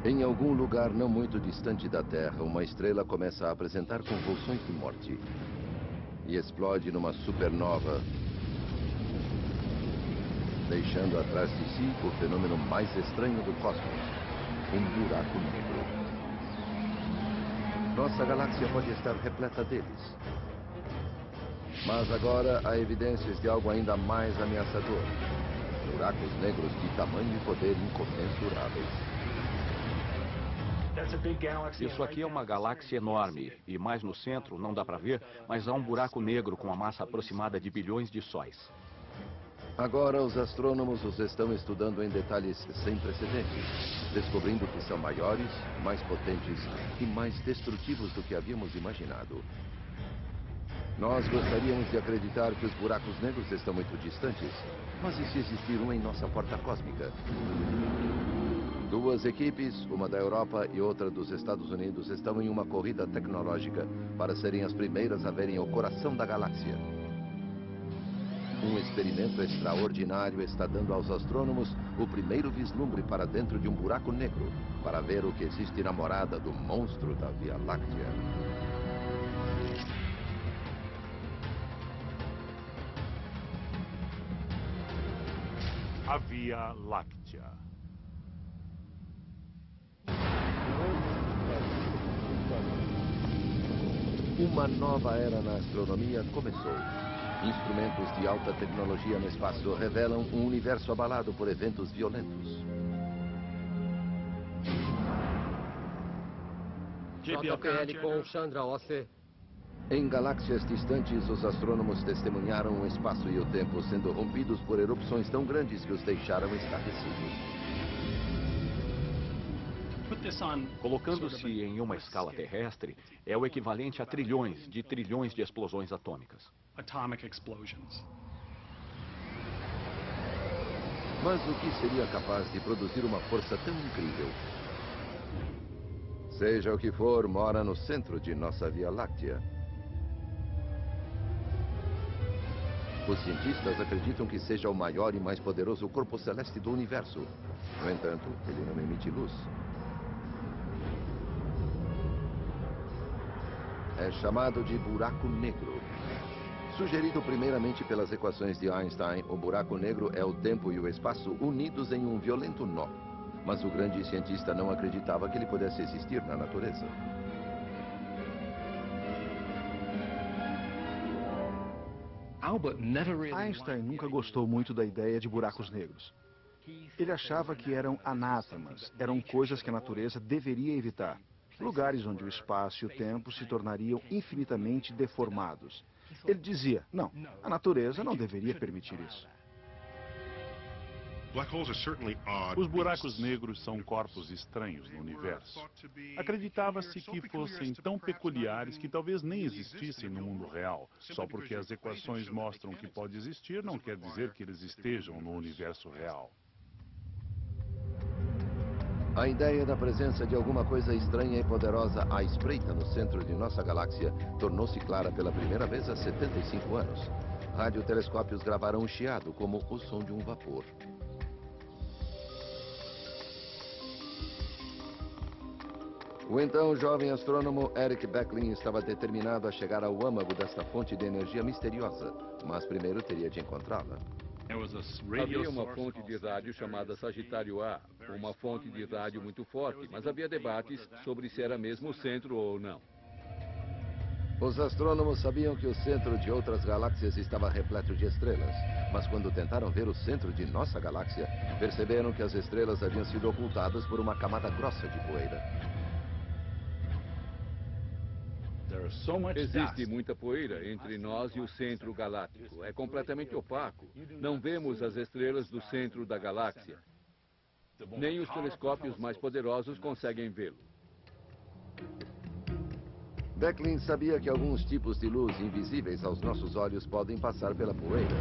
Em algum lugar não muito distante da Terra, uma estrela começa a apresentar convulsões de morte e explode numa supernova, deixando atrás de si o fenômeno mais estranho do cosmos, um buraco negro. Nossa galáxia pode estar repleta deles. Mas agora há evidências de algo ainda mais ameaçador. Buracos negros de tamanho e poder incomensuráveis. Isso aqui é uma galáxia enorme, e mais no centro, não dá para ver, mas há um buraco negro com uma massa aproximada de bilhões de sóis. Agora os astrônomos os estão estudando em detalhes sem precedentes, descobrindo que são maiores, mais potentes e mais destrutivos do que havíamos imaginado. Nós gostaríamos de acreditar que os buracos negros estão muito distantes, mas e se existir um em nossa porta cósmica? Duas equipes, uma da Europa e outra dos Estados Unidos, estão em uma corrida tecnológica para serem as primeiras a verem o coração da galáxia. Um experimento extraordinário está dando aos astrônomos o primeiro vislumbre para dentro de um buraco negro, para ver o que existe na morada do monstro da Via Láctea. A Via Láctea. Uma nova era na astronomia começou. Instrumentos de alta tecnologia no espaço revelam um universo abalado por eventos violentos. JPL com Chandra OC. Em galáxias distantes, os astrônomos testemunharam o espaço e o tempo sendo rompidos por erupções tão grandes que os deixaram estarrecidos. Colocando-se em uma escala terrestre, é o equivalente a trilhões de explosões atômicas. Mas o que seria capaz de produzir uma força tão incrível? Seja o que for, mora no centro de nossa Via Láctea. Os cientistas acreditam que seja o maior e mais poderoso corpo celeste do universo. No entanto, ele não emite luz. É chamado de buraco negro. Sugerido primeiramente pelas equações de Einstein, o buraco negro é o tempo e o espaço unidos em um violento nó. Mas o grande cientista não acreditava que ele pudesse existir na natureza. Einstein nunca gostou muito da ideia de buracos negros. Ele achava que eram anátemas, eram coisas que a natureza deveria evitar. Lugares onde o espaço e o tempo se tornariam infinitamente deformados. Ele dizia, não, a natureza não deveria permitir isso. Os buracos negros são corpos estranhos no universo. Acreditava-se que fossem tão peculiares que talvez nem existissem no mundo real. Só porque as equações mostram que pode existir, não quer dizer que eles estejam no universo real. A ideia da presença de alguma coisa estranha e poderosa à espreita no centro de nossa galáxia tornou-se clara pela primeira vez há 75 anos. Radiotelescópios gravaram um chiado como o som de um vapor. O então jovem astrônomo Eric Becklin estava determinado a chegar ao âmago desta fonte de energia misteriosa, mas primeiro teria de encontrá-la. Havia uma fonte de rádio chamada Sagitário A, uma fonte de rádio muito forte, mas havia debates sobre se era mesmo o centro ou não. Os astrônomos sabiam que o centro de outras galáxias estava repleto de estrelas, mas quando tentaram ver o centro de nossa galáxia, perceberam que as estrelas haviam sido ocultadas por uma camada grossa de poeira. Existe muita poeira entre nós e o centro galáctico. É completamente opaco. Não vemos as estrelas do centro da galáxia. Nem os telescópios mais poderosos conseguem vê-lo. Becklin sabia que alguns tipos de luz invisíveis aos nossos olhos podem passar pela poeira.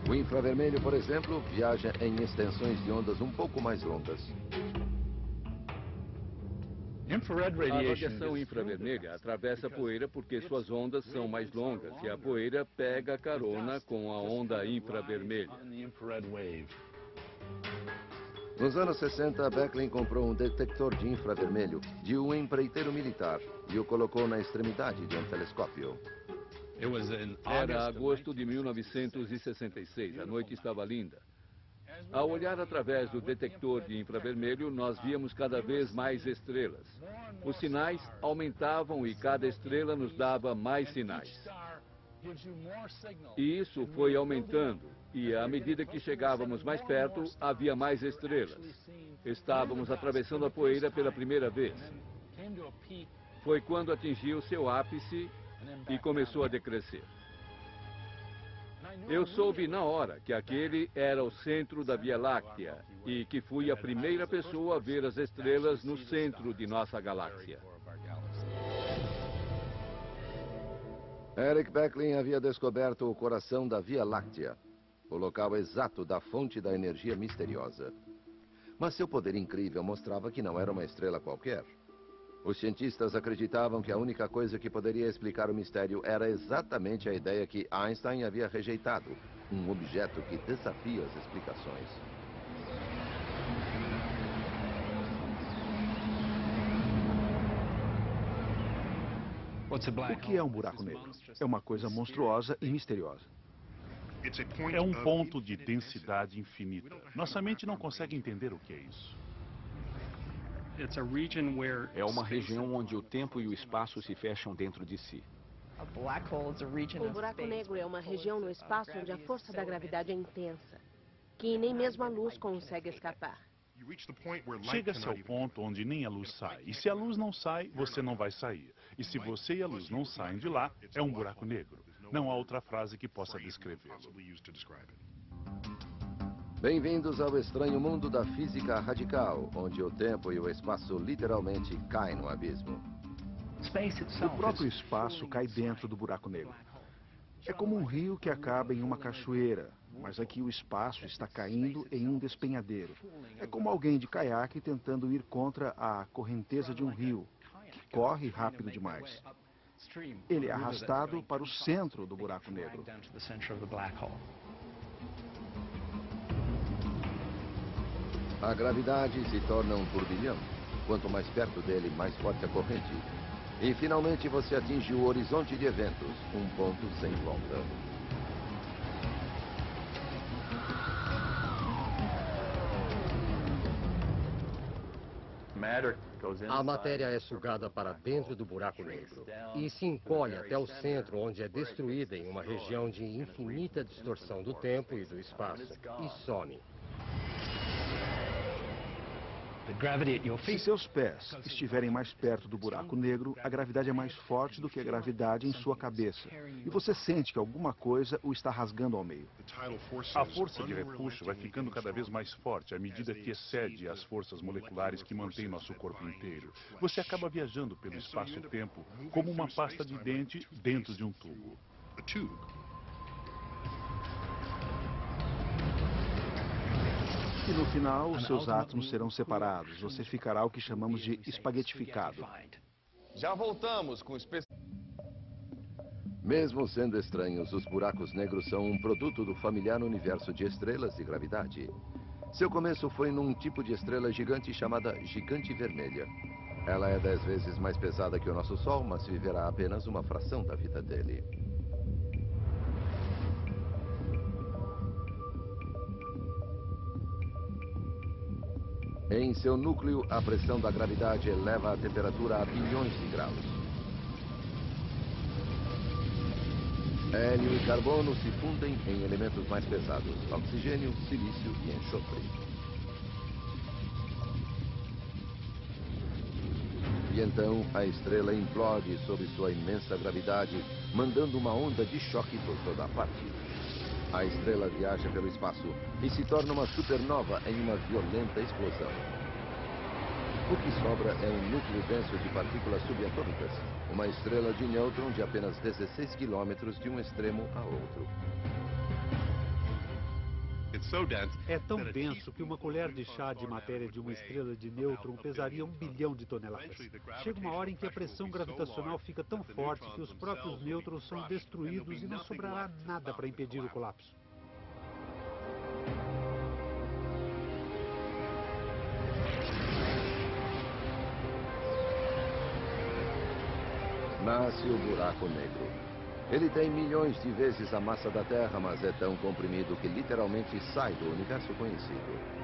O infravermelho, por exemplo, viaja em extensões de ondas um pouco mais longas. A radiação infravermelha atravessa a poeira porque suas ondas são mais longas e a poeira pega carona com a onda infravermelha. Nos anos 60, Beckley comprou um detector de infravermelho de um empreiteiro militar e o colocou na extremidade de um telescópio. Era agosto de 1966. A noite estava linda. Ao olhar através do detector de infravermelho, nós víamos cada vez mais estrelas. Os sinais aumentavam e cada estrela nos dava mais sinais. E isso foi aumentando. E à medida que chegávamos mais perto, havia mais estrelas. Estávamos atravessando a poeira pela primeira vez. Foi quando atingiu seu ápice e começou a decrescer. Eu soube na hora que aquele era o centro da Via Láctea e que fui a primeira pessoa a ver as estrelas no centro de nossa galáxia. Eric Beckley havia descoberto o coração da Via Láctea, o local exato da fonte da energia misteriosa. Mas seu poder incrível mostrava que não era uma estrela qualquer. Os cientistas acreditavam que a única coisa que poderia explicar o mistério era exatamente a ideia que Einstein havia rejeitado, um objeto que desafia as explicações. O que é um buraco negro? É uma coisa monstruosa e misteriosa. É um ponto de densidade infinita. Nossa mente não consegue entender o que é isso. É uma região onde o tempo e o espaço se fecham dentro de si. Um buraco negro é uma região no espaço onde a força da gravidade é intensa, que nem mesmo a luz consegue escapar. Chega-se ao ponto onde nem a luz sai. E se a luz não sai, você não vai sair. E se você e a luz não saem de lá, é um buraco negro. Não há outra frase que possa descrevê-lo. Bem-vindos ao estranho mundo da física radical, onde o tempo e o espaço literalmente caem no abismo. O próprio espaço cai dentro do buraco negro. É como um rio que acaba em uma cachoeira, mas aqui o espaço está caindo em um despenhadeiro. É como alguém de caiaque tentando ir contra a correnteza de um rio, que corre rápido demais. Ele é arrastado para o centro do buraco negro. A gravidade se torna um turbilhão. Quanto mais perto dele, mais forte a corrente. E finalmente você atinge o horizonte de eventos, um ponto sem volta. A matéria é sugada para dentro do buraco negro e se encolhe até o centro, onde é destruída em uma região de infinita distorção do tempo e do espaço, e some. Se seus pés estiverem mais perto do buraco negro, a gravidade é mais forte do que a gravidade em sua cabeça. E você sente que alguma coisa o está rasgando ao meio. A força de repuxo vai ficando cada vez mais forte à medida que excede as forças moleculares que mantêm nosso corpo inteiro. Você acaba viajando pelo espaço-tempo como uma pasta de dente dentro de um tubo. E no final, os seus átomos serão separados. Você ficará o que chamamos de espaguetificado. Já voltamos com Mesmo sendo estranhos, os buracos negros são um produto do familiar universo de estrelas e gravidade. Seu começo foi num tipo de estrela gigante chamada Gigante Vermelha. Ela é 10 vezes mais pesada que o nosso Sol, mas viverá apenas uma fração da vida dele. Em seu núcleo, a pressão da gravidade eleva a temperatura a bilhões de graus. Hélio e carbono se fundem em elementos mais pesados: oxigênio, silício e enxofre. E então a estrela implode sob sua imensa gravidade, mandando uma onda de choque por toda a parte. A estrela viaja pelo espaço e se torna uma supernova em uma violenta explosão. O que sobra é um núcleo denso de partículas subatômicas, uma estrela de nêutron de apenas 16 quilômetros de um extremo a outro. É tão denso que uma colher de chá de matéria de uma estrela de nêutron pesaria 1 bilhão de toneladas. Chega uma hora em que a pressão gravitacional fica tão forte que os próprios nêutrons são destruídos e não sobrará nada para impedir o colapso. Nasce o buraco negro. Ele tem milhões de vezes a massa da Terra, mas é tão comprimido que literalmente sai do universo conhecido.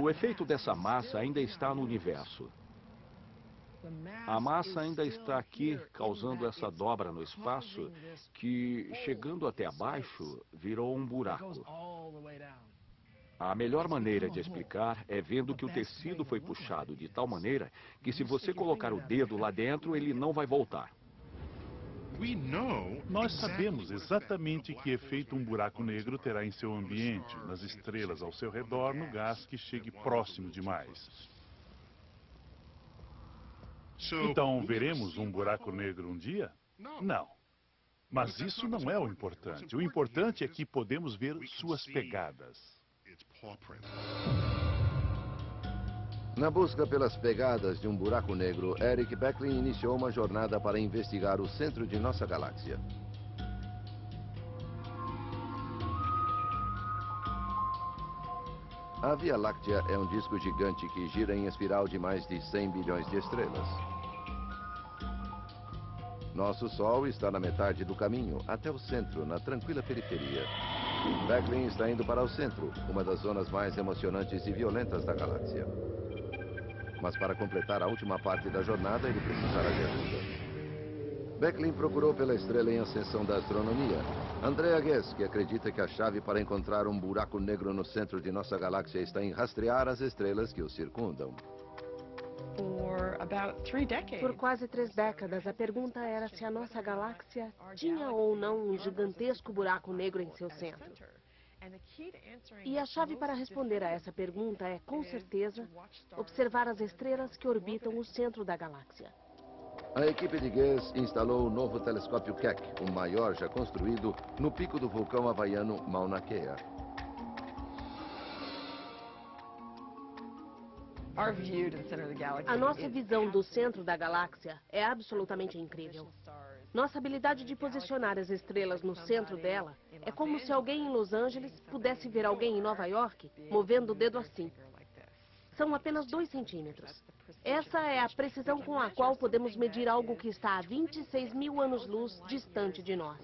O efeito dessa massa ainda está no universo. A massa ainda está aqui, causando essa dobra no espaço, que, chegando até abaixo, virou um buraco. A melhor maneira de explicar é vendo que o tecido foi puxado de tal maneira que, se você colocar o dedo lá dentro, ele não vai voltar. Nós sabemos exatamente que efeito um buraco negro terá em seu ambiente, nas estrelas ao seu redor, no gás que chegue próximo demais. Então, veremos um buraco negro um dia? Não. Mas isso não é o importante. O importante é que podemos ver suas pegadas. Na busca pelas pegadas de um buraco negro, Eric Beckley iniciou uma jornada para investigar o centro de nossa galáxia. A Via Láctea é um disco gigante que gira em espiral de mais de 100 bilhões de estrelas. Nosso Sol está na metade do caminho, até o centro, na tranquila periferia. Beckley está indo para o centro, uma das zonas mais emocionantes e violentas da galáxia. Mas para completar a última parte da jornada, ele precisará de ajuda. Beckley procurou pela estrela em ascensão da astronomia, Andrea Ghez, que acredita que a chave para encontrar um buraco negro no centro de nossa galáxia está em rastrear as estrelas que o circundam. Por quase 3 décadas, a pergunta era se a nossa galáxia tinha ou não um gigantesco buraco negro em seu centro. E a chave para responder a essa pergunta é, com certeza, observar as estrelas que orbitam o centro da galáxia. A equipe de Ghez instalou o novo telescópio Keck, o maior já construído, no pico do vulcão havaiano Mauna Kea. A nossa visão do centro da galáxia é absolutamente incrível. Nossa habilidade de posicionar as estrelas no centro dela é como se alguém em Los Angeles pudesse ver alguém em Nova York movendo o dedo assim. São apenas 2 centímetros. Essa é a precisão com a qual podemos medir algo que está a 26 mil anos-luz distante de nós.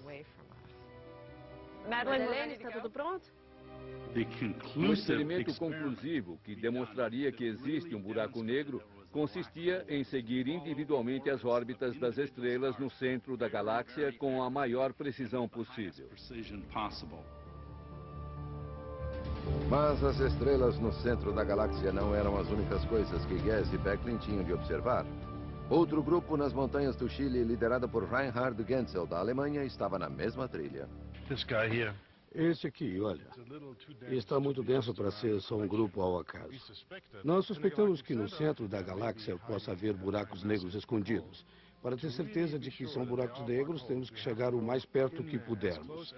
Madeleine, está tudo pronto? O experimento conclusivo, que demonstraria que existe um buraco negro, consistia em seguir individualmente as órbitas das estrelas no centro da galáxia com a maior precisão possível. Mas as estrelas no centro da galáxia não eram as únicas coisas que Ghez e Beckley tinham de observar. Outro grupo nas montanhas do Chile, liderado por Reinhard Genzel, da Alemanha, estava na mesma trilha. Esse aqui, olha, está muito denso para ser só um grupo ao acaso. Nós suspeitamos que no centro da galáxia possa haver buracos negros escondidos. Para ter certeza de que são buracos negros, temos que chegar o mais perto que pudermos.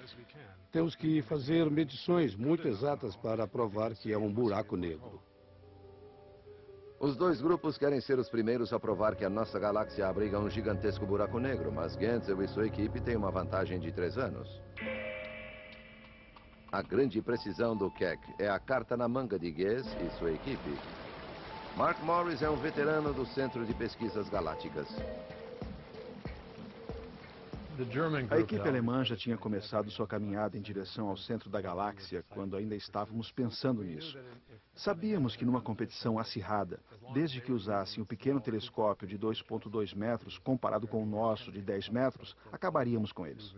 Temos que fazer medições muito exatas para provar que é um buraco negro. Os 2 grupos querem ser os primeiros a provar que a nossa galáxia abriga um gigantesco buraco negro, mas Genzel e sua equipe têm uma vantagem de 3 anos. A grande precisão do Keck é a carta na manga de Ghez e sua equipe. Mark Morris é um veterano do Centro de Pesquisas Galácticas. A equipe alemã já tinha começado sua caminhada em direção ao centro da galáxia quando ainda estávamos pensando nisso. Sabíamos que numa competição acirrada, desde que usassem o pequeno telescópio de 2,2 metros comparado com o nosso de 10 metros, acabaríamos com eles.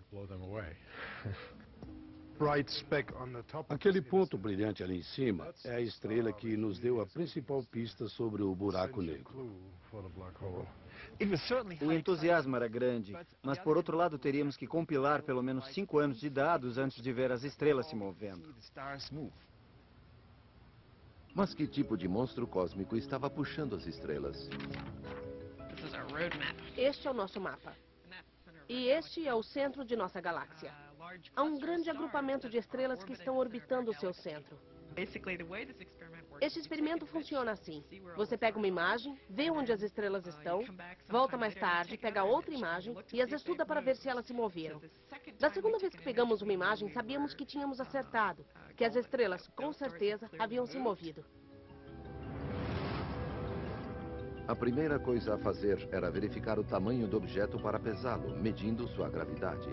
Aquele ponto brilhante ali em cima é a estrela que nos deu a principal pista sobre o buraco negro. O entusiasmo era grande, mas por outro lado teríamos que compilar pelo menos 5 anos de dados antes de ver as estrelas se movendo. Mas que tipo de monstro cósmico estava puxando as estrelas? Este é o nosso mapa. E este é o centro de nossa galáxia. Há um grande agrupamento de estrelas que estão orbitando o seu centro. Este experimento funciona assim. Você pega uma imagem, vê onde as estrelas estão, volta mais tarde, pega outra imagem e as estuda para ver se elas se moveram. Da segunda vez que pegamos uma imagem, sabíamos que tínhamos acertado, que as estrelas, com certeza, haviam se movido. A primeira coisa a fazer era verificar o tamanho do objeto para pesá-lo, medindo sua gravidade.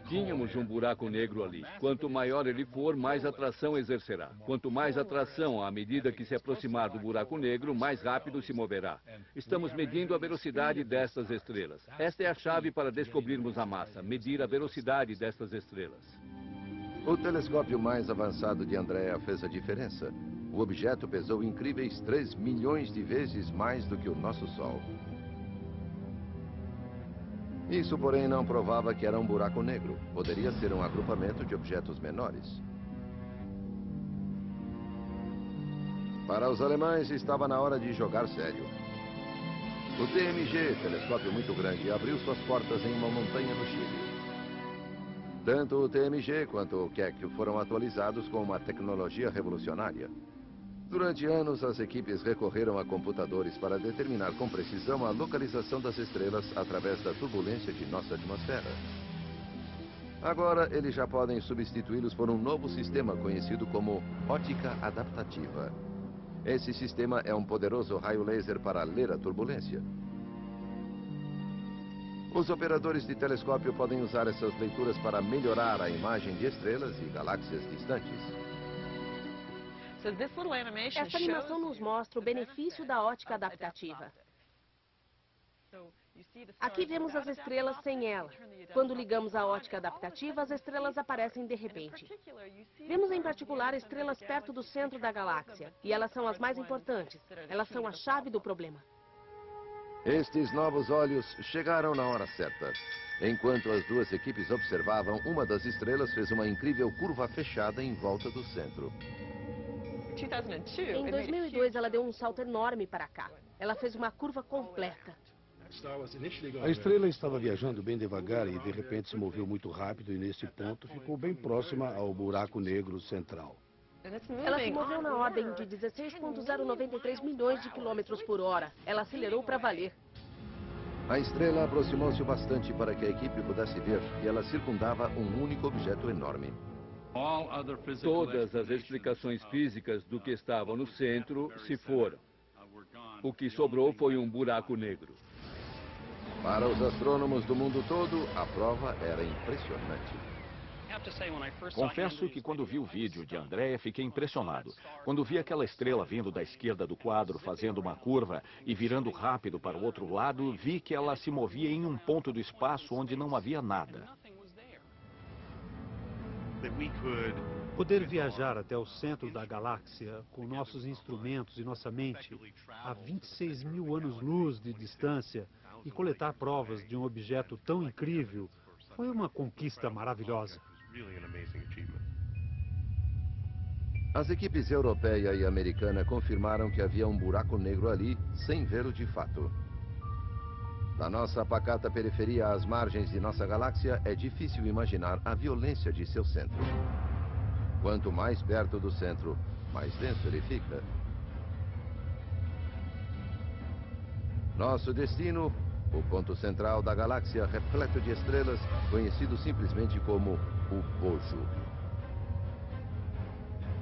Tínhamos um buraco negro ali. Quanto maior ele for, mais atração exercerá. Quanto mais atração, à medida que se aproximar do buraco negro, mais rápido se moverá. Estamos medindo a velocidade destas estrelas. Esta é a chave para descobrirmos a massa, medir a velocidade destas estrelas. O telescópio mais avançado de Andrea fez a diferença. O objeto pesou incríveis 3 milhões de vezes mais do que o nosso Sol. Isso, porém, não provava que era um buraco negro. Poderia ser um agrupamento de objetos menores. Para os alemães, estava na hora de jogar sério. O TMG, telescópio muito grande, abriu suas portas em uma montanha no Chile. Tanto o TMG quanto o Keck foram atualizados com uma tecnologia revolucionária. Durante anos, as equipes recorreram a computadores para determinar com precisão a localização das estrelas através da turbulência de nossa atmosfera. Agora, eles já podem substituí-los por um novo sistema conhecido como ótica adaptativa. Esse sistema é um poderoso raio laser para ler a turbulência. Os operadores de telescópio podem usar essas leituras para melhorar a imagem de estrelas e galáxias distantes. Essa animação nos mostra o benefício da ótica adaptativa. Aqui vemos as estrelas sem ela. Quando ligamos a ótica adaptativa, as estrelas aparecem de repente. Vemos em particular estrelas perto do centro da galáxia, e elas são as mais importantes. Elas são a chave do problema. Estes novos olhos chegaram na hora certa. Enquanto as duas equipes observavam, uma das estrelas fez uma incrível curva fechada em volta do centro. Em 2002, ela deu um salto enorme para cá. Ela fez uma curva completa. A estrela estava viajando bem devagar e de repente se moveu muito rápido e nesse ponto ficou bem próxima ao buraco negro central. Ela se moveu na ordem de 16,093 milhões de quilômetros por hora. Ela acelerou para valer. A estrela aproximou-se o bastante para que a equipe pudesse ver e ela circundava um único objeto enorme. Todas as explicações físicas do que estava no centro se foram. O que sobrou foi um buraco negro. Para os astrônomos do mundo todo, a prova era impressionante. Confesso que quando vi o vídeo de Andrea, fiquei impressionado. Quando vi aquela estrela vindo da esquerda do quadro, fazendo uma curva e virando rápido para o outro lado, vi que ela se movia em um ponto do espaço onde não havia nada. Poder viajar até o centro da galáxia com nossos instrumentos e nossa mente a 26 mil anos-luz de distância e coletar provas de um objeto tão incrível foi uma conquista maravilhosa. As equipes europeia e americana confirmaram que havia um buraco negro ali, sem vê-lo de fato. Na nossa pacata periferia às margens de nossa galáxia, é difícil imaginar a violência de seu centro. Quanto mais perto do centro, mais denso ele fica. Nosso destino, o ponto central da galáxia repleto de estrelas, conhecido simplesmente como o Bojo.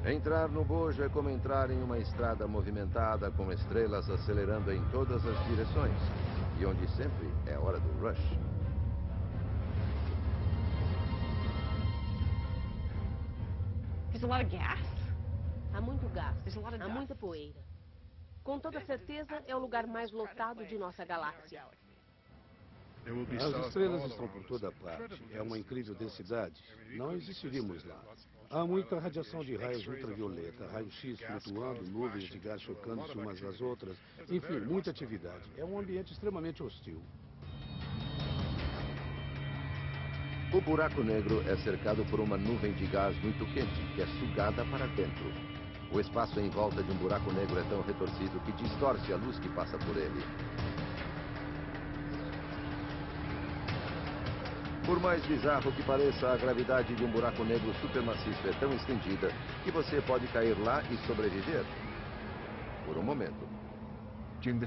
Entrar no Bojo é como entrar em uma estrada movimentada com estrelas acelerando em todas as direções, e onde sempre é hora do rush. Há muito gás, há muita poeira. Com toda certeza, é o lugar mais lotado de nossa galáxia. As estrelas estão por toda parte. É uma incrível densidade. Não existiríamos lá. Há muita radiação de raios ultravioleta, raio-x flutuando, nuvens de gás chocando-se umas às outras. Enfim, muita atividade. É um ambiente extremamente hostil. O buraco negro é cercado por uma nuvem de gás muito quente, que é sugada para dentro. O espaço em volta de um buraco negro é tão retorcido que distorce a luz que passa por ele. Por mais bizarro que pareça, a gravidade de um buraco negro supermaciço é tão estendida que você pode cair lá e sobreviver. Por um momento. No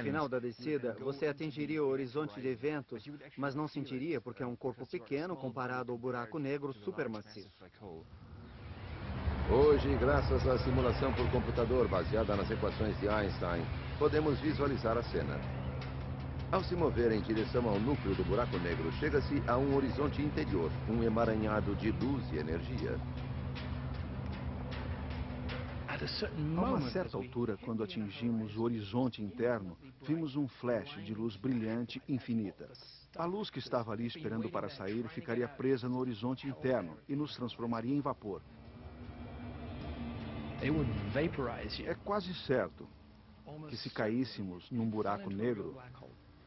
final da descida, você atingiria o horizonte de eventos, mas não sentiria porque é um corpo pequeno comparado ao buraco negro supermaciço. Hoje, graças à simulação por computador baseada nas equações de Einstein, podemos visualizar a cena. Ao se mover em direção ao núcleo do buraco negro, chega-se a um horizonte interior, um emaranhado de luz e energia. A uma certa altura, quando atingimos o horizonte interno, vimos um flash de luz brilhante infinita. A luz que estava ali esperando para sair ficaria presa no horizonte interno e nos transformaria em vapor. É quase certo que se caíssemos num buraco negro,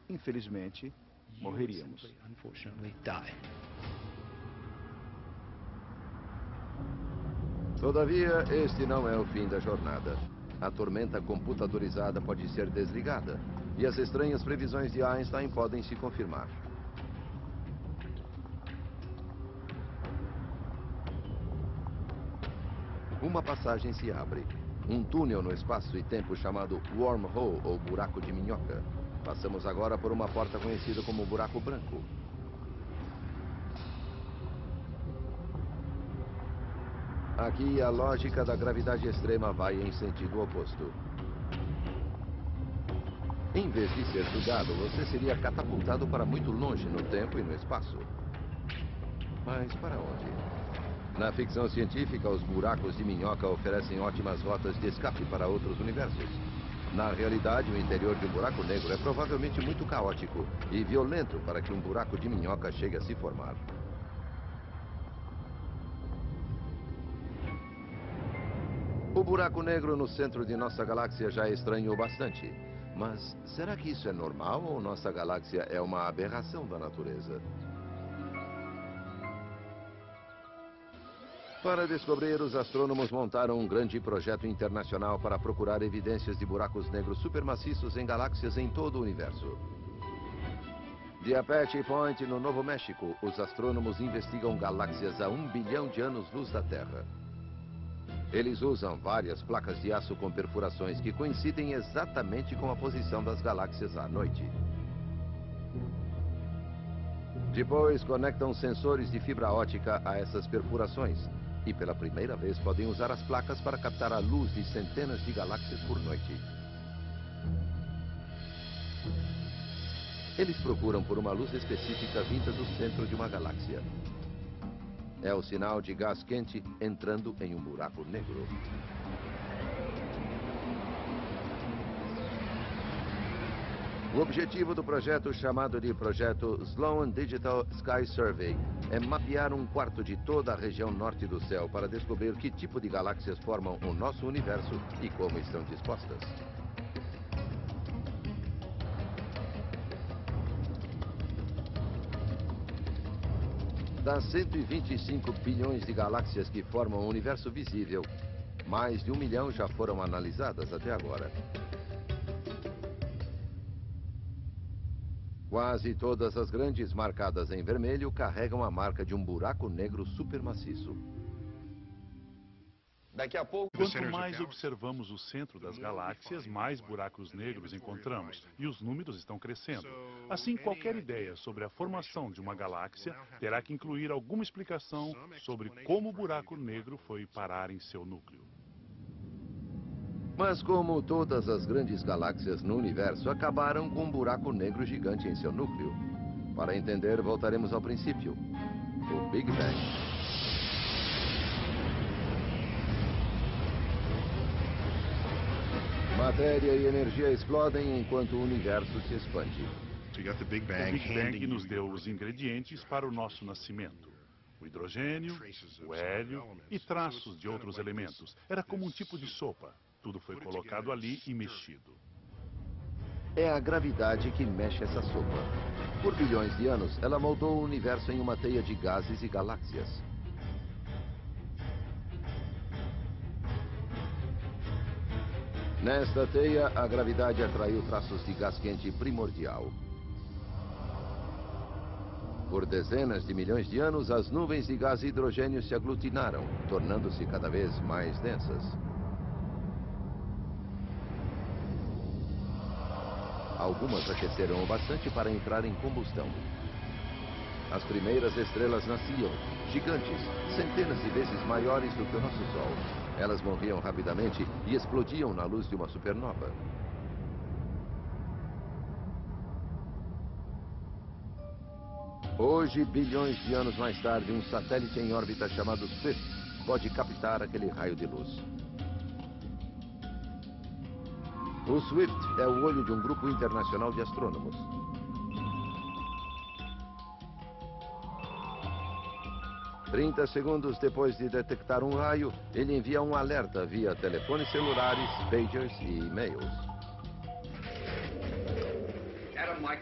infelizmente, morreríamos. Todavia, este não é o fim da jornada. A tormenta computadorizada pode ser desligada e as estranhas previsões de Einstein podem se confirmar. Uma passagem se abre. Um túnel no espaço e tempo chamado wormhole, ou buraco de minhoca. Passamos agora por uma porta conhecida como buraco branco. Aqui, a lógica da gravidade extrema vai em sentido oposto. Em vez de ser sugado, você seria catapultado para muito longe no tempo e no espaço. Mas para onde? Na ficção científica, os buracos de minhoca oferecem ótimas rotas de escape para outros universos. Na realidade, o interior de um buraco negro é provavelmente muito caótico e violento para que um buraco de minhoca chegue a se formar. O buraco negro no centro de nossa galáxia já estranhou bastante. Mas será que isso é normal ou nossa galáxia é uma aberração da natureza? Para descobrir, os astrônomos montaram um grande projeto internacional para procurar evidências de buracos negros supermaciços em galáxias em todo o universo. De Apache Point, no Novo México, os astrônomos investigam galáxias a 1 bilhão de anos-luz da Terra. Eles usam várias placas de aço com perfurações que coincidem exatamente com a posição das galáxias à noite. Depois, conectam sensores de fibra ótica a essas perfurações. E pela primeira vez podem usar as placas para captar a luz de centenas de galáxias por noite. Eles procuram por uma luz específica vinda do centro de uma galáxia. É o sinal de gás quente entrando em um buraco negro. O objetivo do projeto, chamado de Projeto Sloan Digital Sky Survey, é mapear um quarto de toda a região norte do céu para descobrir que tipo de galáxias formam o nosso universo e como estão dispostas. Das 125 bilhões de galáxias que formam o universo visível, mais de 1 milhão já foram analisadas até agora. Quase todas as grandes marcadas em vermelho carregam a marca de um buraco negro supermaciço. Daqui a pouco... Quanto mais observamos o centro das galáxias, mais buracos negros encontramos, e os números estão crescendo. Assim, qualquer ideia sobre a formação de uma galáxia terá que incluir alguma explicação sobre como o buraco negro foi parar em seu núcleo. Mas como todas as grandes galáxias no universo acabaram com um buraco negro gigante em seu núcleo. Para entender, voltaremos ao princípio, o Big Bang. Matéria e energia explodem enquanto o universo se expande. O Big Bang nos deu os ingredientes para o nosso nascimento. O hidrogênio, o hélio e traços de outros elementos. Era como um tipo de sopa. Tudo foi colocado ali e mexido. É a gravidade que mexe essa sopa. Por bilhões de anos, ela moldou o universo em uma teia de gases e galáxias. Nesta teia, a gravidade atraiu traços de gás quente primordial. Por dezenas de milhões de anos, as nuvens de gás e hidrogênio se aglutinaram, tornando-se cada vez mais densas. Algumas aqueceram o bastante para entrar em combustão. As primeiras estrelas nasciam, gigantes, centenas de vezes maiores do que o nosso Sol. Elas morriam rapidamente e explodiam na luz de uma supernova. Hoje, bilhões de anos mais tarde, um satélite em órbita chamado Swift pode captar aquele raio de luz. O Swift é o olho de um grupo internacional de astrônomos. Trinta segundos depois de detectar um raio, ele envia um alerta via telefones celulares, pagers e e-mails.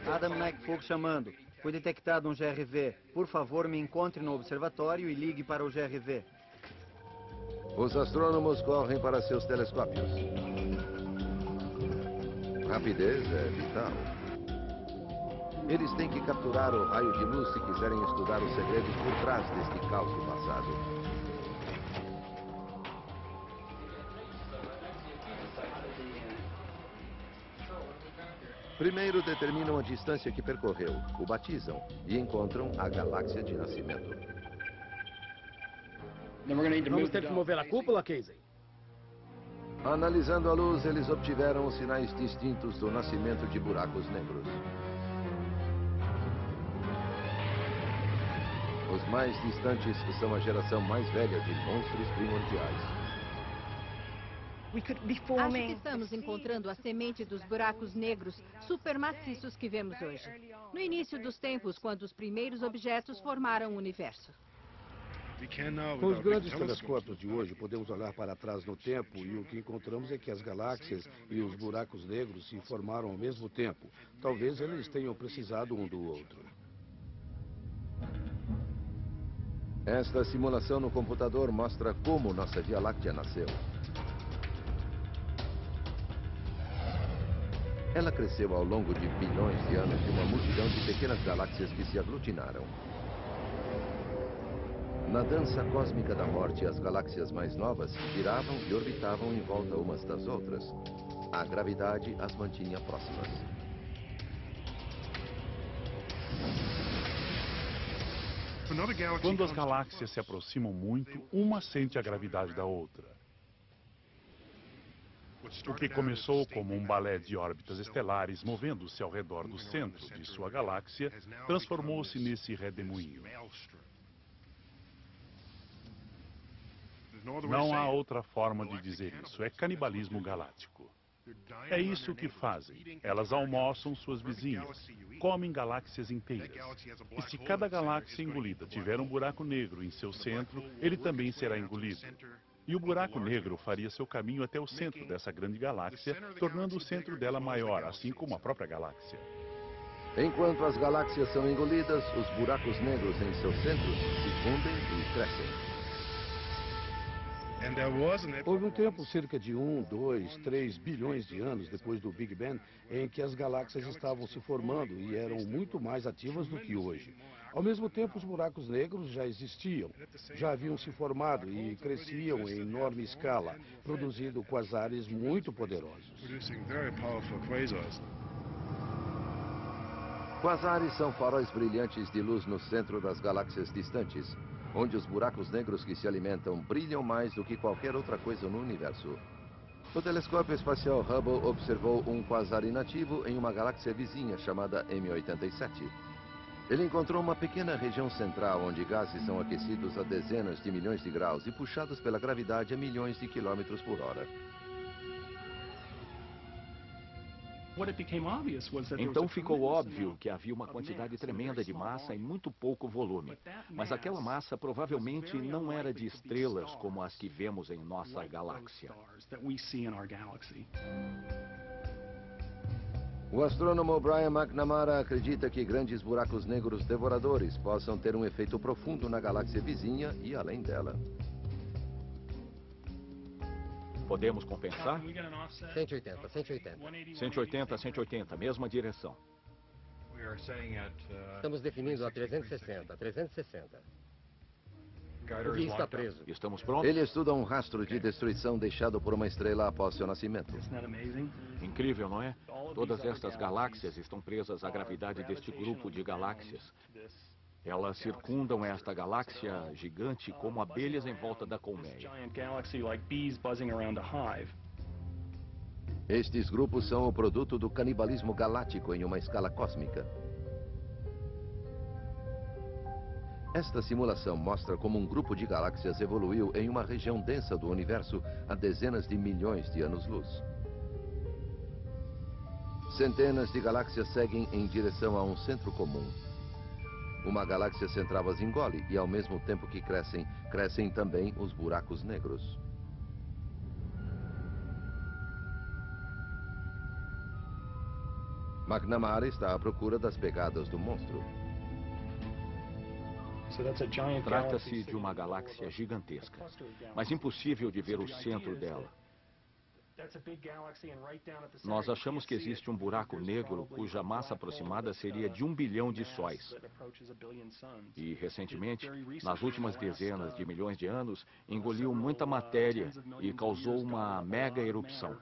Adam McFook chamando. Foi detectado um GRV. Por favor, me encontre no observatório e ligue para o GRV. Os astrônomos correm para seus telescópios. Rapidez é vital. Eles têm que capturar o raio de luz se quiserem estudar os segredos por trás deste caos do passado. Primeiro determinam a distância que percorreu, o batizam e encontram a galáxia de nascimento. Vamos ter que mover a cúpula, Casey? Analisando a luz, eles obtiveram os sinais distintos do nascimento de buracos negros. Os mais distantes são a geração mais velha de monstros primordiais. Acho que estamos encontrando a semente dos buracos negros supermaciços que vemos hoje. No início dos tempos, quando os primeiros objetos formaram o universo. Com os grandes telescópios de hoje, podemos olhar para trás no tempo e o que encontramos é que as galáxias e os buracos negros se formaram ao mesmo tempo. Talvez eles tenham precisado um do outro. Esta simulação no computador mostra como nossa Via Láctea nasceu. Ela cresceu ao longo de bilhões de anos de uma multidão de pequenas galáxias que se aglutinaram. Na dança cósmica da morte, as galáxias mais novas giravam e orbitavam em volta umas das outras. A gravidade as mantinha próximas. Quando as galáxias se aproximam muito, uma sente a gravidade da outra. O que começou como um balé de órbitas estelares movendo-se ao redor do centro de sua galáxia, transformou-se nesse redemoinho. Não há outra forma de dizer isso, é canibalismo galáctico. É isso que fazem. Elas almoçam suas vizinhas, comem galáxias inteiras. E se cada galáxia engolida tiver um buraco negro em seu centro, ele também será engolido. E o buraco negro faria seu caminho até o centro dessa grande galáxia, tornando o centro dela maior, assim como a própria galáxia. Enquanto as galáxias são engolidas, os buracos negros em seus centros se fundem e crescem. Houve um tempo, cerca de 1, 2, 3 bilhões de anos depois do Big Bang, em que as galáxias estavam se formando e eram muito mais ativas do que hoje. Ao mesmo tempo, os buracos negros já existiam, já haviam se formado e cresciam em enorme escala, produzindo quasares muito poderosos. Quasares são faróis brilhantes de luz no centro das galáxias distantes, onde os buracos negros que se alimentam brilham mais do que qualquer outra coisa no universo. O telescópio espacial Hubble observou um quasar inativo em uma galáxia vizinha chamada M87. Ele encontrou uma pequena região central onde gases são aquecidos a dezenas de milhões de graus e puxados pela gravidade a milhões de quilômetros por hora. Então ficou óbvio que havia uma quantidade tremenda de massa e muito pouco volume. Mas aquela massa provavelmente não era de estrelas como as que vemos em nossa galáxia. O astrônomo Brian McNamara acredita que grandes buracos negros devoradores possam ter um efeito profundo na galáxia vizinha e além dela. Podemos compensar? 180, 180. 180, 180, mesma direção. Estamos definindo a 360, 360. O guia está preso. Estamos prontos? Ele estuda um rastro de destruição deixado por uma estrela após seu nascimento. Incrível, não é? Todas estas galáxias estão presas à gravidade deste grupo de galáxias. Elas circundam esta galáxia gigante como abelhas em volta da colmeia. Estes grupos são o produto do canibalismo galáctico em uma escala cósmica. Esta simulação mostra como um grupo de galáxias evoluiu em uma região densa do universo há dezenas de milhões de anos-luz. Centenas de galáxias seguem em direção a um centro comum. Uma galáxia central as engole e, ao mesmo tempo que crescem, crescem também os buracos negros. McNamara está à procura das pegadas do monstro. Trata-se de uma galáxia gigantesca, mas impossível de ver o centro dela. Nós achamos que existe um buraco negro cuja massa aproximada seria de 1 bilhão de sóis. E, recentemente, nas últimas dezenas de milhões de anos, engoliu muita matéria e causou uma mega erupção.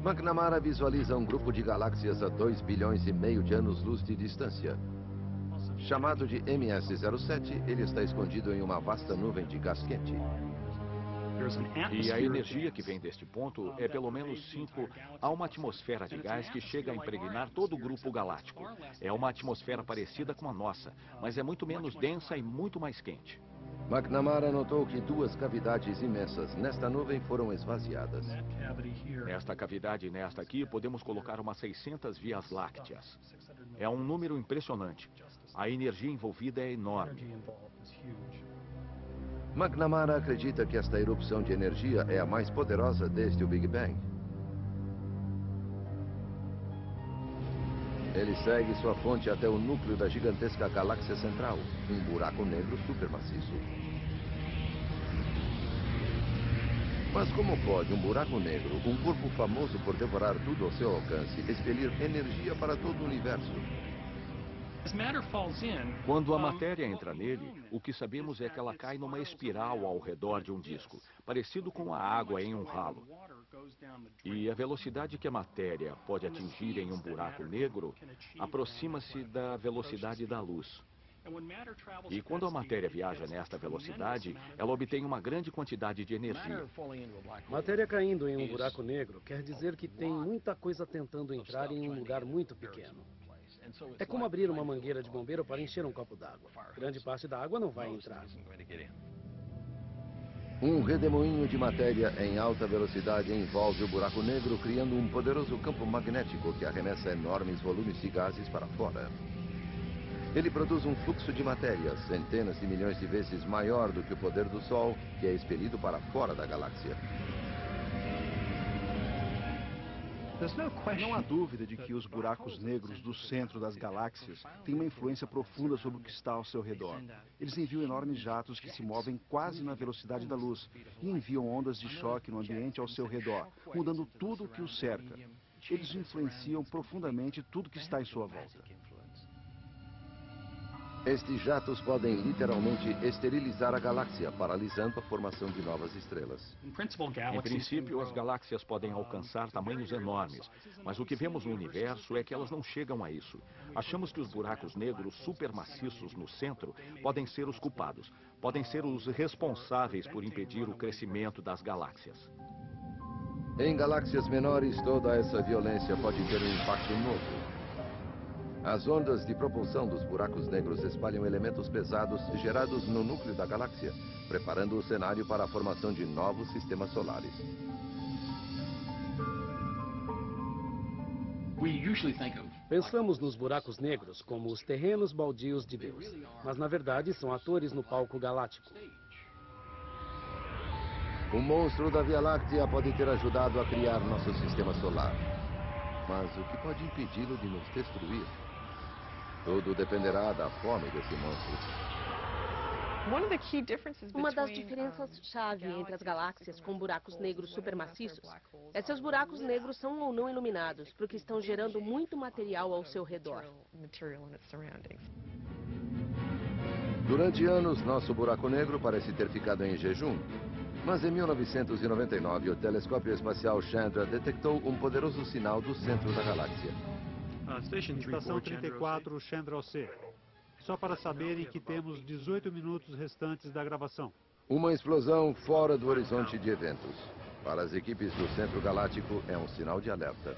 McNamara visualiza um grupo de galáxias a 2 bilhões e meio de anos-luz de distância. Chamado de MS-07, ele está escondido em uma vasta nuvem de gás quente. E a energia que vem deste ponto é pelo menos 5 a uma atmosfera de gás que chega a impregnar todo o grupo galáctico. É uma atmosfera parecida com a nossa, mas é muito menos densa e muito mais quente. McNamara notou que 2 cavidades imensas nesta nuvem foram esvaziadas. Nesta cavidade e nesta aqui, podemos colocar umas 600 vias lácteas. É um número impressionante. A energia envolvida é enorme. McNamara acredita que esta erupção de energia é a mais poderosa desde o Big Bang. Ele segue sua fonte até o núcleo da gigantesca galáxia central, um buraco negro supermaciço. Mas como pode um buraco negro, um corpo famoso por devorar tudo ao seu alcance, expelir energia para todo o universo? Quando a matéria entra nele, o que sabemos é que ela cai numa espiral ao redor de um disco, parecido com a água em um ralo. E a velocidade que a matéria pode atingir em um buraco negro aproxima-se da velocidade da luz. E quando a matéria viaja nesta velocidade, ela obtém uma grande quantidade de energia. Matéria caindo em um buraco negro quer dizer que tem muita coisa tentando entrar em um lugar muito pequeno. É como abrir uma mangueira de bombeiro para encher um copo d'água. Grande parte da água não vai entrar. Um redemoinho de matéria em alta velocidade envolve o buraco negro, criando um poderoso campo magnético que arremessa enormes volumes de gases para fora. Ele produz um fluxo de matéria centenas de milhões de vezes maior do que o poder do Sol, que é expelido para fora da galáxia. Não há dúvida de que os buracos negros do centro das galáxias têm uma influência profunda sobre o que está ao seu redor. Eles enviam enormes jatos que se movem quase na velocidade da luz e enviam ondas de choque no ambiente ao seu redor, mudando tudo o que os cerca. Eles influenciam profundamente tudo que está em sua volta. Estes jatos podem literalmente esterilizar a galáxia, paralisando a formação de novas estrelas. Em princípio, as galáxias podem alcançar tamanhos enormes, mas o que vemos no universo é que elas não chegam a isso. Achamos que os buracos negros supermaciços no centro podem ser os culpados, podem ser os responsáveis por impedir o crescimento das galáxias. Em galáxias menores, toda essa violência pode ter um impacto novo. As ondas de propulsão dos buracos negros espalham elementos pesados gerados no núcleo da galáxia, preparando o cenário para a formação de novos sistemas solares. Pensamos nos buracos negros como os terrenos baldios de Deus, mas na verdade são atores no palco galáctico. O monstro da Via Láctea pode ter ajudado a criar nosso sistema solar. Mas o que pode impedi-lo de nos destruir? Tudo dependerá da fome desse monstro. Uma das diferenças-chave entre as galáxias com buracos negros supermaciços é se os buracos negros são ou não iluminados, porque estão gerando muito material ao seu redor. Durante anos, nosso buraco negro parece ter ficado em jejum. Mas em 1999, o telescópio espacial Chandra detectou um poderoso sinal do centro da galáxia. Estação 34, Chandra C. Só para saberem que temos 18 minutos restantes da gravação. Uma explosão fora do horizonte de eventos. Para as equipes do Centro Galáctico, é um sinal de alerta.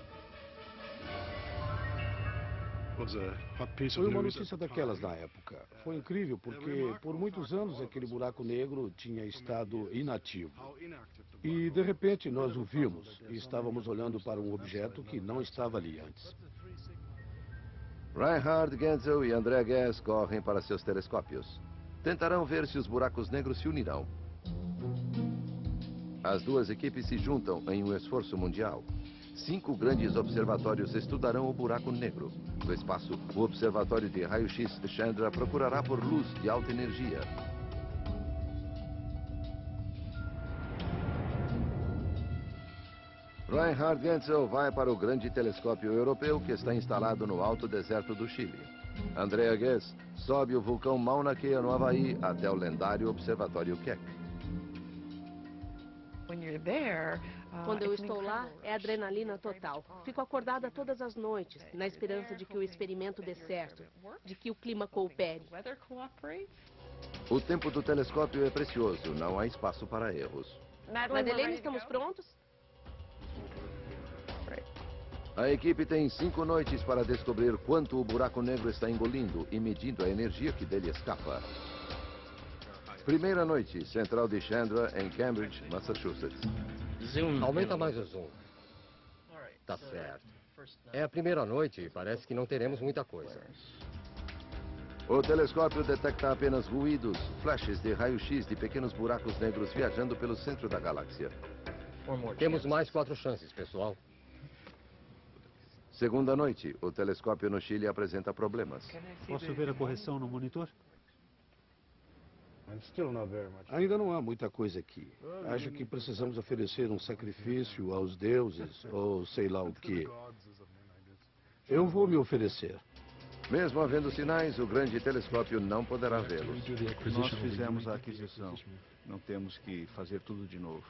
Foi uma notícia daquelas na época. Foi incrível porque por muitos anos aquele buraco negro tinha estado inativo. E de repente nós o vimos e estávamos olhando para um objeto que não estava ali antes. Reinhard Genzel e André Guess correm para seus telescópios. Tentarão ver se os buracos negros se unirão. As duas equipes se juntam em um esforço mundial. 5 grandes observatórios estudarão o buraco negro. No espaço, o Observatório de Raio-X Chandra procurará por luz de alta energia. Reinhard Genzel vai para o grande telescópio europeu que está instalado no alto deserto do Chile. Andrea Guess sobe o vulcão Mauna Kea no Havaí até o lendário Observatório Keck. Quando eu estou lá, é adrenalina total. Fico acordada todas as noites, na esperança de que o experimento dê certo, de que o clima coopere. O tempo do telescópio é precioso, não há espaço para erros. Madeleine, estamos prontos? A equipe tem 5 noites para descobrir quanto o buraco negro está engolindo e medindo a energia que dele escapa. Primeira noite, central de Chandra, em Cambridge, Massachusetts. Aumenta mais o zoom. Tá certo. É a primeira noite e parece que não teremos muita coisa. O telescópio detecta apenas ruídos, flashes de raio-x de pequenos buracos negros viajando pelo centro da galáxia. Temos mais 4 chances, pessoal. Segunda noite, o telescópio no Chile apresenta problemas. Posso ver a correção no monitor? Ainda não há muita coisa aqui. Acho que precisamos oferecer um sacrifício aos deuses, ou sei lá o quê. Eu vou me oferecer. Mesmo havendo sinais, o grande telescópio não poderá vê-los. Nós fizemos a aquisição. Não temos que fazer tudo de novo.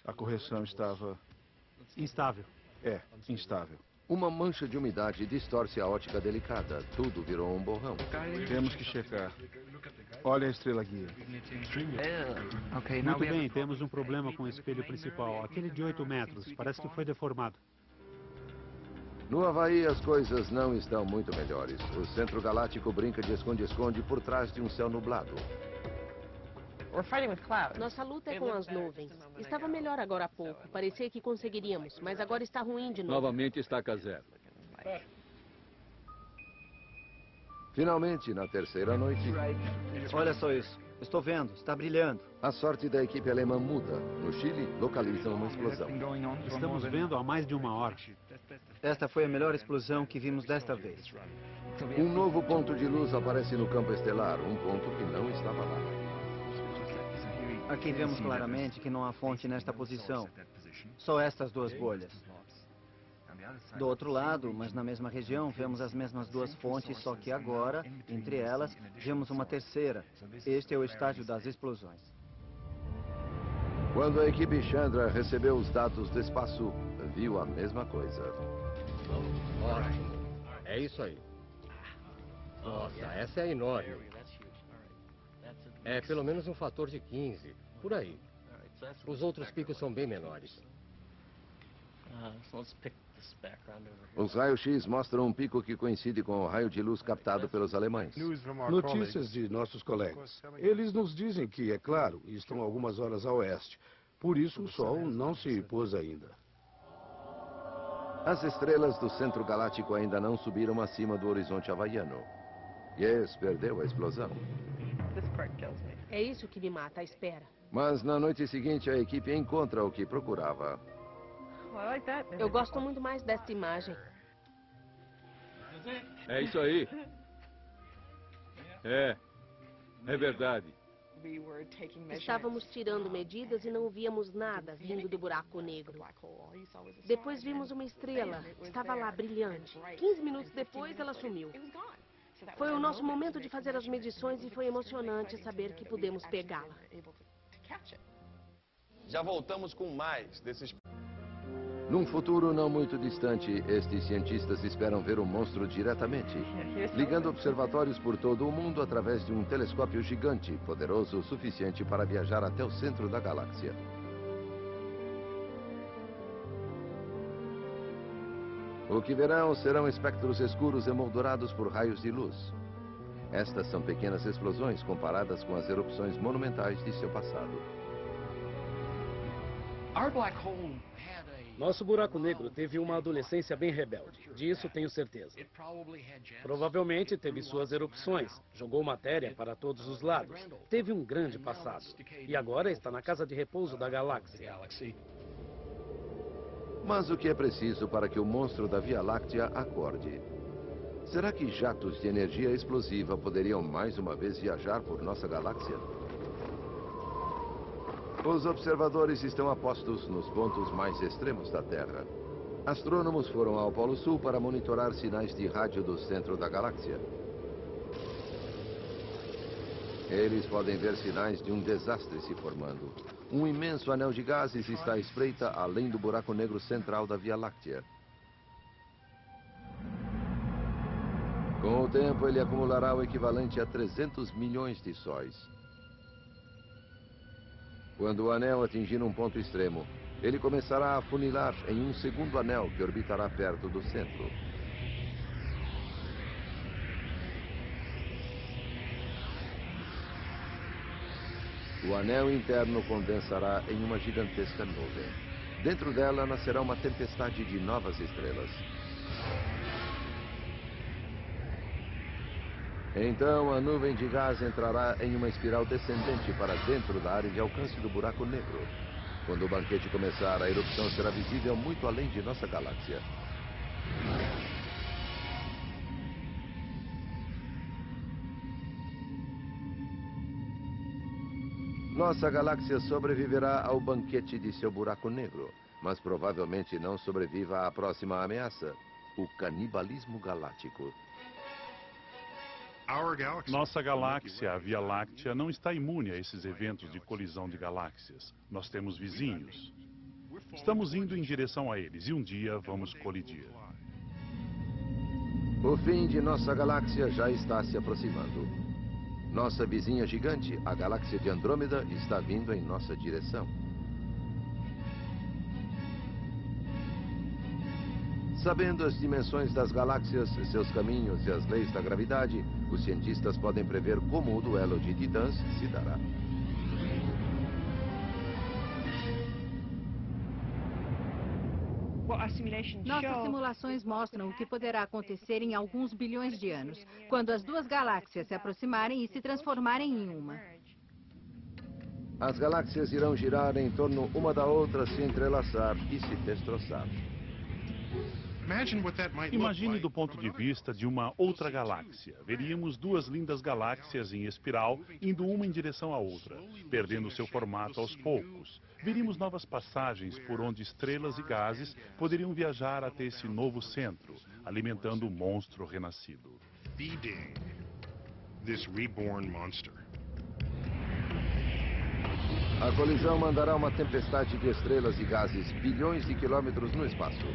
A correção estava... Instável. É, instável. Uma mancha de umidade distorce a ótica delicada. Tudo virou um borrão. Temos que checar. Olha a estrela guia. Muito bem, temos um problema com o espelho principal. Aquele de 8 metros. Parece que foi deformado. No Havaí, as coisas não estão muito melhores. O Centro Galáctico brinca de esconde-esconde por trás de um céu nublado. Nossa luta é com as nuvens. Estava melhor agora há pouco. Parecia que conseguiríamos, mas agora está ruim de novo. Novamente estaca zero. Finalmente, na terceira noite... Olha só isso. Estou vendo. Está brilhando. A sorte da equipe alemã muda. No Chile, localizam uma explosão. Estamos vendo há mais de 1 hora. Esta foi a melhor explosão que vimos desta vez. Um novo ponto de luz aparece no campo estelar, um ponto que não estava lá. Aqui vemos claramente que não há fonte nesta posição. Só estas 2 bolhas. Do outro lado, mas na mesma região, vemos as mesmas 2 fontes, só que agora, entre elas, vemos uma terceira. Este é o estágio das explosões. Quando a equipe Chandra recebeu os dados do espaço, viu a mesma coisa. Ótimo. É isso aí. Nossa, essa é enorme. É pelo menos um fator de 15, por aí. Os outros picos são bem menores. Os raios-x mostram um pico que coincide com o raio de luz captado pelos alemães. Notícias de nossos colegas. Eles nos dizem que, é claro, estão algumas horas a oeste. Por isso o Sol não se pôs ainda. As estrelas do Centro Galáctico ainda não subiram acima do horizonte havaiano. Yes perdeu a explosão. É isso que me mata, a espera. Mas na noite seguinte a equipe encontra o que procurava. Eu gosto muito mais desta imagem. É isso aí. É verdade. Estávamos tirando medidas e não víamos nada vindo do buraco negro. Depois vimos uma estrela. Estava lá, brilhante. 15 minutos depois, ela sumiu. Foi o nosso momento de fazer as medições e foi emocionante saber que pudemos pegá-la. Já voltamos com mais desses... Num futuro não muito distante, estes cientistas esperam ver o monstro diretamente, ligando observatórios por todo o mundo através de um telescópio gigante, poderoso o suficiente para viajar até o centro da galáxia. O que verão serão espectros escuros emoldurados por raios de luz. Estas são pequenas explosões comparadas com as erupções monumentais de seu passado. Nosso buraco negro teve uma adolescência bem rebelde. Disso tenho certeza. Provavelmente teve suas erupções, jogou matéria para todos os lados, teve um grande passado. E agora está na casa de repouso da galáxia. Mas o que é preciso para que o monstro da Via Láctea acorde? Será que jatos de energia explosiva poderiam mais uma vez viajar por nossa galáxia? Os observadores estão apostos nos pontos mais extremos da Terra. Astrônomos foram ao Polo Sul para monitorar sinais de rádio do centro da galáxia. Eles podem ver sinais de um desastre se formando. Um imenso anel de gases está à espreita além do buraco negro central da Via Láctea. Com o tempo, ele acumulará o equivalente a 300 milhões de sóis. Quando o anel atingir um ponto extremo, ele começará a afunilar em um segundo anel que orbitará perto do centro. O anel interno condensará em uma gigantesca nuvem. Dentro dela nascerá uma tempestade de novas estrelas. Então, a nuvem de gás entrará em uma espiral descendente para dentro da área de alcance do buraco negro. Quando o banquete começar, a erupção será visível muito além de nossa galáxia. Nossa galáxia sobreviverá ao banquete de seu buraco negro, mas provavelmente não sobreviva à próxima ameaça, o canibalismo galáctico. Nossa galáxia, a Via Láctea, não está imune a esses eventos de colisão de galáxias. Nós temos vizinhos. Estamos indo em direção a eles e um dia vamos colidir. O fim de nossa galáxia já está se aproximando. Nossa vizinha gigante, a galáxia de Andrômeda, está vindo em nossa direção. Sabendo as dimensões das galáxias, seus caminhos e as leis da gravidade, os cientistas podem prever como o duelo de titãs se dará. Nossas simulações mostram o que poderá acontecer em alguns bilhões de anos, quando as duas galáxias se aproximarem e se transformarem em uma. As galáxias irão girar em torno uma da outra, se entrelaçar e se destroçar. Imagine do ponto de vista de uma outra galáxia. Veríamos duas lindas galáxias em espiral, indo uma em direção à outra, perdendo seu formato aos poucos. Veríamos novas passagens por onde estrelas e gases poderiam viajar até esse novo centro, alimentando o monstro renascido. A colisão mandará uma tempestade de estrelas e gases bilhões de quilômetros no espaço.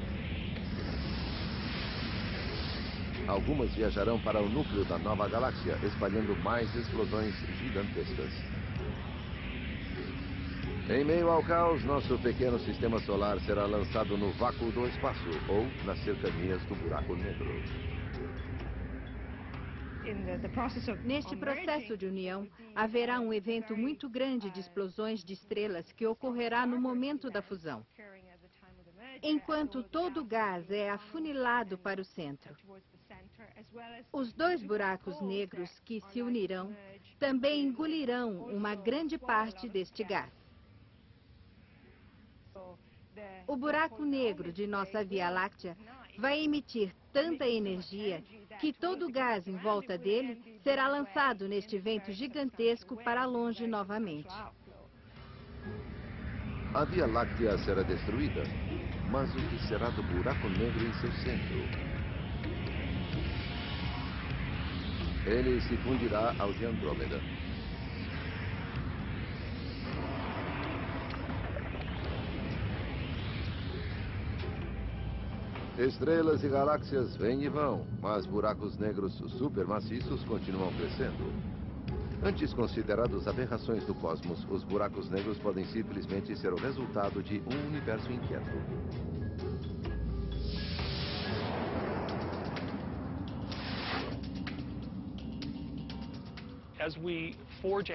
Algumas viajarão para o núcleo da nova galáxia, espalhando mais explosões gigantescas. Em meio ao caos, nosso pequeno sistema solar será lançado no vácuo do espaço ou nas cercanias do buraco negro. Neste processo de união, haverá um evento muito grande de explosões de estrelas que ocorrerá no momento da fusão. Enquanto todo o gás é afunilado para o centro. Os dois buracos negros que se unirão também engolirão uma grande parte deste gás. O buraco negro de nossa Via Láctea vai emitir tanta energia que todo o gás em volta dele será lançado neste vento gigantesco para longe novamente. A Via Láctea será destruída, mas o que será do buraco negro em seu centro? Ele se fundirá ao de Andrômeda. Estrelas e galáxias vêm e vão, mas buracos negros supermaciços continuam crescendo. Antes considerados aberrações do cosmos, os buracos negros podem simplesmente ser o resultado de um universo inquieto.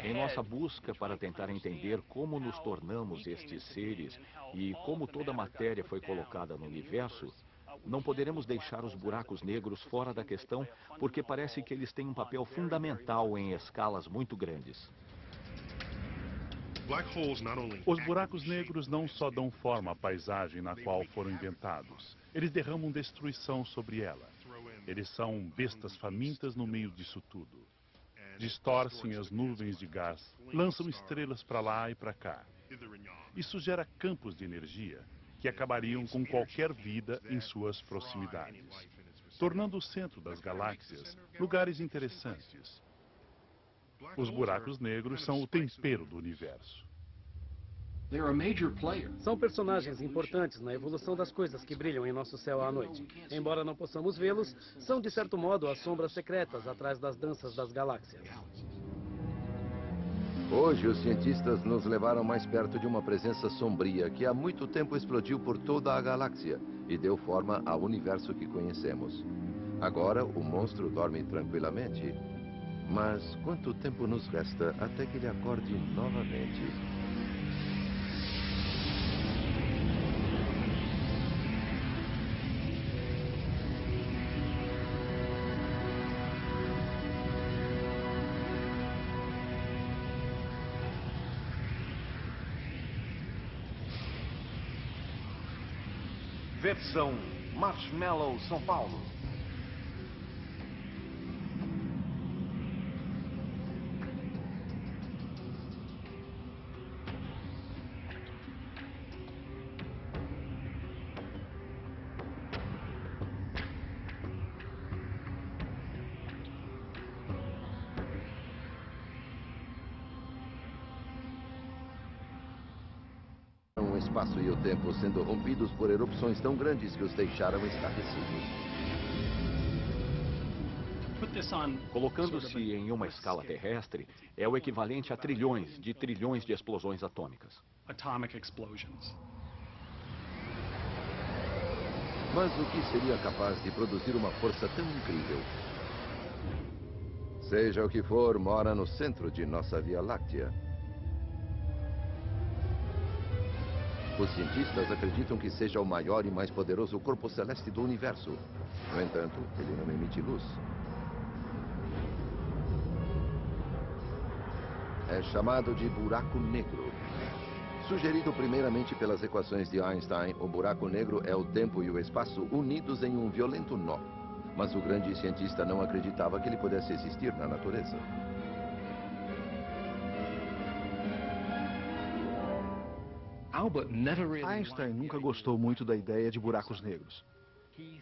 Em nossa busca para tentar entender como nos tornamos estes seres e como toda a matéria foi colocada no universo, não poderemos deixar os buracos negros fora da questão, porque parece que eles têm um papel fundamental em escalas muito grandes. Os buracos negros não só dão forma à paisagem na qual foram inventados, eles derramam destruição sobre ela. Eles são bestas famintas no meio disso tudo. Distorcem as nuvens de gás, lançam estrelas para lá e para cá. Isso gera campos de energia que acabariam com qualquer vida em suas proximidades, tornando o centro das galáxias lugares interessantes. Os buracos negros são o tempero do universo. São personagens importantes na evolução das coisas que brilham em nosso céu à noite. Embora não possamos vê-los, são de certo modo as sombras secretas atrás das danças das galáxias. Hoje, os cientistas nos levaram mais perto de uma presença sombria que há muito tempo explodiu por toda a galáxia e deu forma ao universo que conhecemos. Agora, o monstro dorme tranquilamente. Mas quanto tempo nos resta até que ele acorde novamente? Versão Marshmallow São Paulo. O espaço e o tempo sendo rompidos por erupções tão grandes que os deixaram estarrecidos. Colocando-se em uma escala terrestre, é o equivalente a trilhões de explosões atômicas. Mas o que seria capaz de produzir uma força tão incrível? Seja o que for, mora no centro de nossa Via Láctea. Os cientistas acreditam que seja o maior e mais poderoso corpo celeste do universo. No entanto, ele não emite luz. É chamado de buraco negro. Sugerido primeiramente pelas equações de Einstein, o buraco negro é o tempo e o espaço unidos em um violento nó. Mas o grande cientista não acreditava que ele pudesse existir na natureza. Einstein nunca gostou muito da ideia de buracos negros.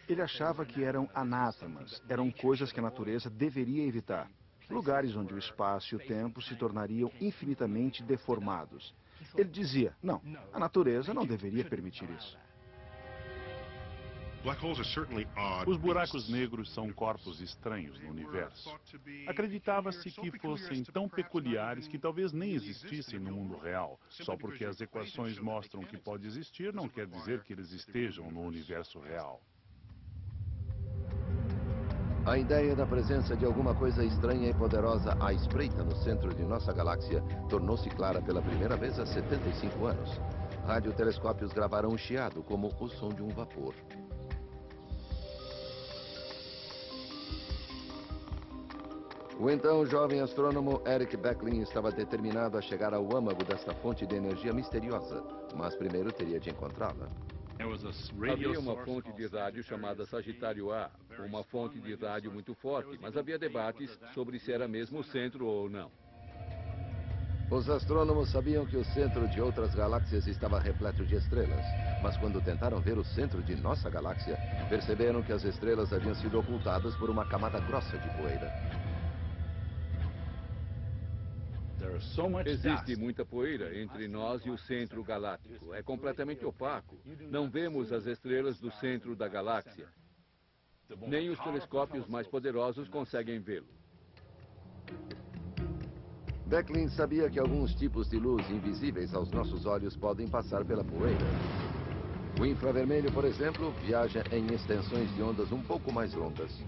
Ele achava que eram anátemas, eram coisas que a natureza deveria evitar. Lugares onde o espaço e o tempo se tornariam infinitamente deformados. Ele dizia, não, a natureza não deveria permitir isso. Os buracos negros são corpos estranhos no universo. Acreditava-se que fossem tão peculiares que talvez nem existissem no mundo real. Só porque as equações mostram que pode existir, não quer dizer que eles estejam no universo real. A ideia da presença de alguma coisa estranha e poderosa à espreita no centro de nossa galáxia tornou-se clara pela primeira vez há 75 anos. Radiotelescópios gravaram o chiado como o som de um vapor. O então jovem astrônomo Eric Becklin estava determinado a chegar ao âmago desta fonte de energia misteriosa, mas primeiro teria de encontrá-la. Havia uma fonte de rádio chamada Sagitário A, uma fonte de rádio muito forte, mas havia debates sobre se era mesmo o centro ou não. Os astrônomos sabiam que o centro de outras galáxias estava repleto de estrelas, mas quando tentaram ver o centro de nossa galáxia, perceberam que as estrelas haviam sido ocultadas por uma camada grossa de poeira. Existe muita poeira entre nós e o centro galáctico. É completamente opaco. Não vemos as estrelas do centro da galáxia. Nem os telescópios mais poderosos conseguem vê-lo. Becklin sabia que alguns tipos de luz invisíveis aos nossos olhos podem passar pela poeira. O infravermelho, por exemplo, viaja em extensões de ondas um pouco mais longas.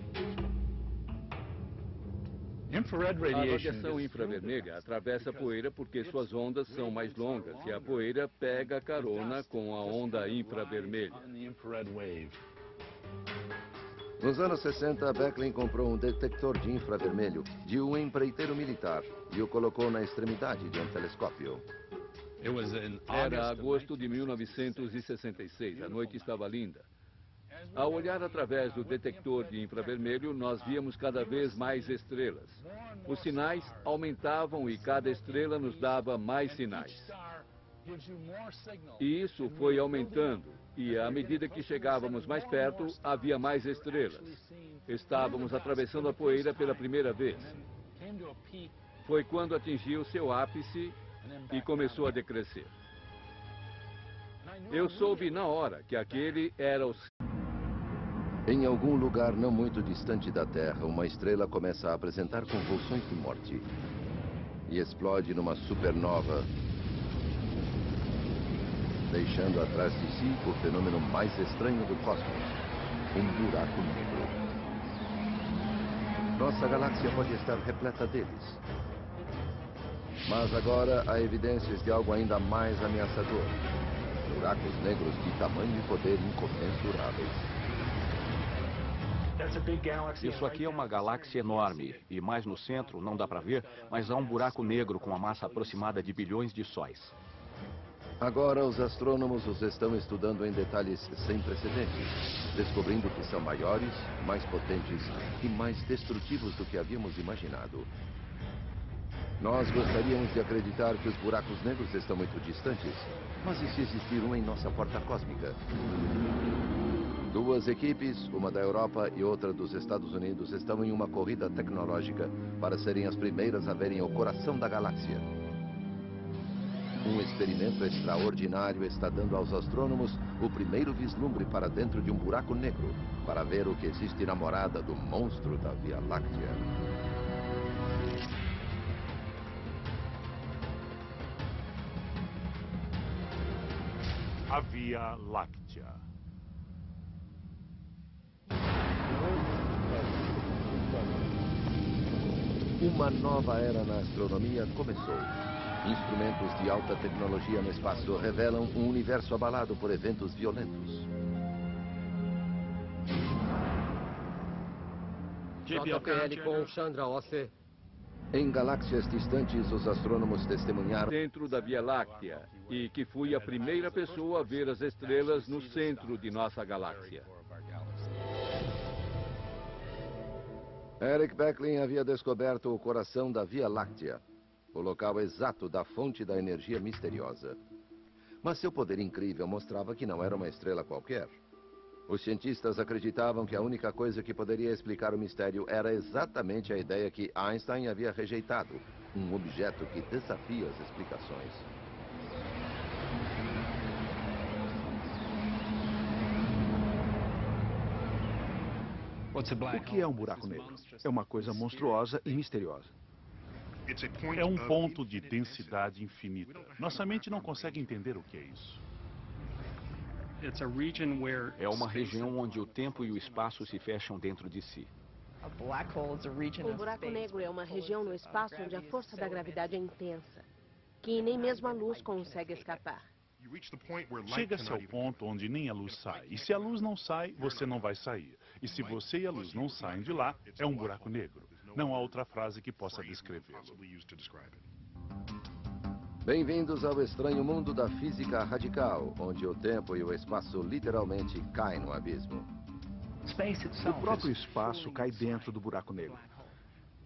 A radiação infravermelha atravessa a poeira porque suas ondas são mais longas e a poeira pega carona com a onda infravermelha. Nos anos 60, Becklin comprou um detector de infravermelho de um empreiteiro militar e o colocou na extremidade de um telescópio. Era agosto de 1966, a noite estava linda. Ao olhar através do detector de infravermelho, nós víamos cada vez mais estrelas. Os sinais aumentavam e cada estrela nos dava mais sinais. E isso foi aumentando, e à medida que chegávamos mais perto, havia mais estrelas. Estávamos atravessando a poeira pela primeira vez. Foi quando atingiu seu ápice e começou a decrescer. Eu soube na hora que aquele era o... Em algum lugar não muito distante da Terra, uma estrela começa a apresentar convulsões de morte e explode numa supernova, deixando atrás de si o fenômeno mais estranho do cosmos, um buraco negro. Nossa galáxia pode estar repleta deles. Mas agora há evidências de algo ainda mais ameaçador. Buracos negros de tamanho e poder incomensuráveis. Isso aqui é uma galáxia enorme, e mais no centro, não dá para ver, mas há um buraco negro com a massa aproximada de bilhões de sóis. Agora os astrônomos os estão estudando em detalhes sem precedentes, descobrindo que são maiores, mais potentes e mais destrutivos do que havíamos imaginado. Nós gostaríamos de acreditar que os buracos negros estão muito distantes, mas e se existir um em nossa porta cósmica? Duas equipes, uma da Europa e outra dos Estados Unidos, estão em uma corrida tecnológica para serem as primeiras a verem o coração da galáxia. Um experimento extraordinário está dando aos astrônomos o primeiro vislumbre para dentro de um buraco negro, para ver o que existe na morada do monstro da Via Láctea. A Via Láctea. Uma nova era na astronomia começou. Instrumentos de alta tecnologia no espaço revelam um universo abalado por eventos violentos. JPL com Chandra OC. Em galáxias distantes, os astrônomos testemunharam Dentro da Via Láctea, e que fui a primeira pessoa a ver as estrelas no centro de nossa galáxia. Eric Becklin havia descoberto o coração da Via Láctea, o local exato da fonte da energia misteriosa. Mas seu poder incrível mostrava que não era uma estrela qualquer. Os cientistas acreditavam que a única coisa que poderia explicar o mistério era exatamente a ideia que Einstein havia rejeitado, um objeto que desafia as explicações. O que é um buraco negro? É uma coisa monstruosa e misteriosa. É um ponto de densidade infinita. Nossa mente não consegue entender o que é isso. É uma região onde o tempo e o espaço se fecham dentro de si. Um buraco negro é uma região no espaço onde a força da gravidade é intensa, que nem mesmo a luz consegue escapar. Chega-se ao ponto onde nem a luz sai. E se a luz não sai, você não vai sair. E se você e a luz não saem de lá, é um buraco negro. Não há outra frase que possa descrevê-lo. Bem-vindos ao estranho mundo da física radical, onde o tempo e o espaço literalmente caem no abismo. O próprio espaço cai dentro do buraco negro.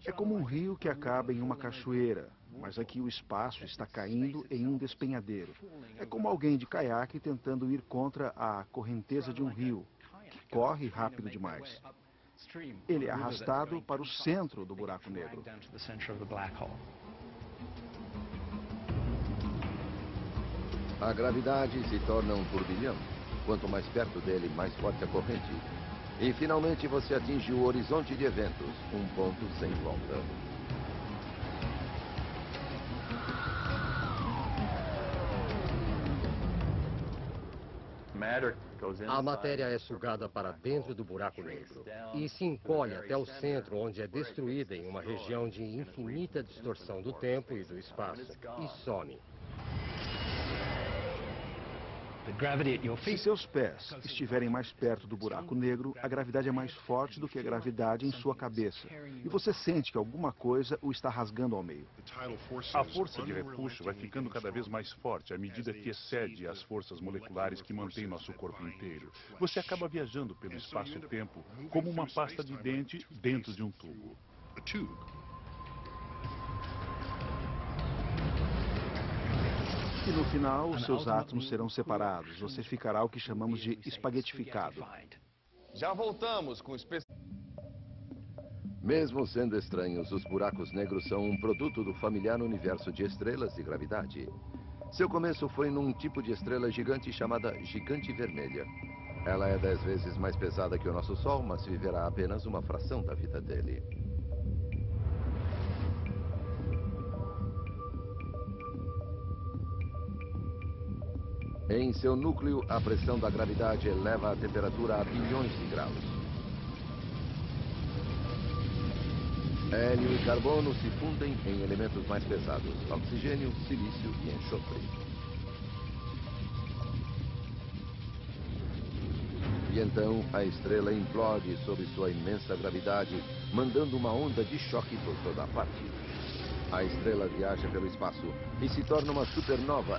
É como um rio que acaba em uma cachoeira, mas aqui o espaço está caindo em um despenhadeiro. É como alguém de caiaque tentando ir contra a correnteza de um rio, que corre rápido demais. Ele é arrastado para o centro do buraco negro. A gravidade se torna um turbilhão. Quanto mais perto dele, mais forte a corrente. E finalmente você atinge o horizonte de eventos, um ponto sem volta. A matéria é sugada para dentro do buraco negro e se encolhe até o centro, onde é destruída em uma região de infinita distorção do tempo e do espaço, e some. Se seus pés estiverem mais perto do buraco negro, a gravidade é mais forte do que a gravidade em sua cabeça. E você sente que alguma coisa o está rasgando ao meio. A força de repuxo vai ficando cada vez mais forte à medida que excede as forças moleculares que mantêm nosso corpo inteiro. Você acaba viajando pelo espaço-tempo como uma pasta de dente dentro de um tubo. E no final, os seus átomos serão separados. Você ficará o que chamamos de espaguetificado. Já voltamos com o Mesmo sendo estranhos, os buracos negros são um produto do familiar universo de estrelas e gravidade. Seu começo foi num tipo de estrela gigante chamada Gigante Vermelha. Ela é 10 vezes mais pesada que o nosso Sol, mas viverá apenas uma fração da vida dele. Em seu núcleo, a pressão da gravidade eleva a temperatura a bilhões de graus. Hélio e carbono se fundem em elementos mais pesados, oxigênio, silício e enxofre. E então a estrela implode sob sua imensa gravidade, mandando uma onda de choque por toda a parte. A estrela viaja pelo espaço e se torna uma supernova